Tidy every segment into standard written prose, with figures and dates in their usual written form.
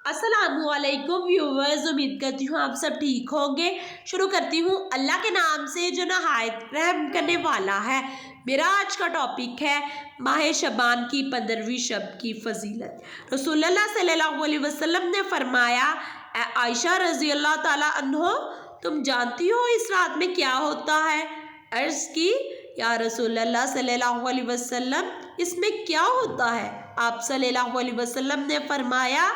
अस्सलाम वालेकुम व्यूवर्स, उम्मीद करती हूँ आप सब ठीक होंगे। शुरू करती हूँ अल्लाह के नाम से जो नहायत रहम करने वाला है। मेरा आज का टॉपिक है माह शबान की 15वीं शब की फजीलत। रसूलुल्लाह सल्लल्लाहु अलैहि वसल्लम ने फरमाया, ए आयशा रजी अल्लाह ताला अन्हो, तुम जानती हो इस रात में क्या होता है? अर्ज की, या रसूलुल्लाह सल्लल्लाहु अलैहि वसल्लम, इसमें क्या होता है? आप सल्लल्लाहु अलैहि वसल्लम ने फरमाया,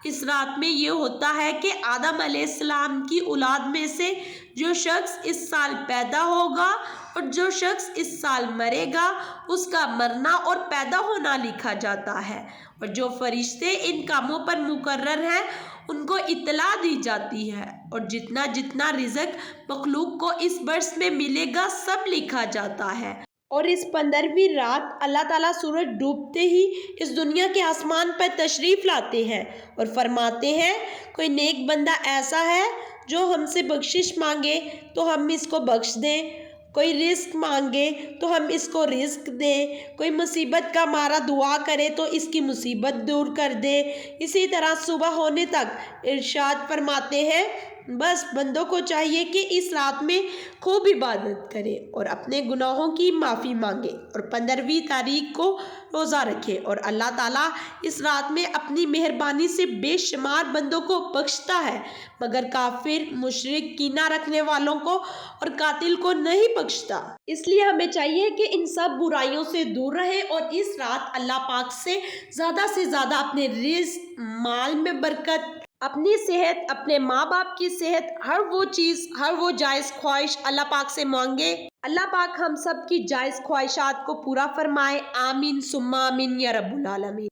इस रात में ये होता है कि आदम अलैहिस्सलाम की औलाद में से जो शख्स इस साल पैदा होगा और जो शख्स इस साल मरेगा, उसका मरना और पैदा होना लिखा जाता है, और जो फरिश्ते इन कामों पर मुकर्रर हैं उनको इत्तला दी जाती है, और जितना जितना रिज़्क मखलूक को इस बरस में मिलेगा सब लिखा जाता है। और इस 15वीं रात अल्लाह ताला सूरज डूबते ही इस दुनिया के आसमान पर तशरीफ़ लाते हैं और फरमाते हैं, कोई नेक बंदा ऐसा है जो हमसे बख्शिश मांगे तो हम इसको बख्श दें, कोई रिस्क मांगे तो हम इसको रिस्क दें, कोई मुसीबत का मारा दुआ करे तो इसकी मुसीबत दूर कर दे। इसी तरह सुबह होने तक इरशाद फरमाते हैं, बस बंदों को चाहिए कि इस रात में खूब इबादत करें और अपने गुनाहों की माफ़ी मांगे और 15वीं तारीख को रोज़ा रखें, और अल्लाह ताला इस रात में अपनी मेहरबानी से बेशुमार बंदों को बख्शता है, मगर काफिर, मुशरिक, कीना रखने वालों को और कातिल को नहीं बख्शता। इसलिए हमें चाहिए कि इन सब बुराइयों से दूर रहें और इस रात अल्लाह पाक से ज़्यादा अपने रिज़्क, माल में बरकत, अपनी सेहत, अपने माँ बाप की सेहत, हर वो चीज़, हर वो जायज़ ख्वाहिश अल्लाह पाक से मांगे। अल्लाह पाक हम सब की जायज़ ख्वाहिशात को पूरा फरमाए। आमीन सुम्मा आमीन या रब्बुल आलमीन।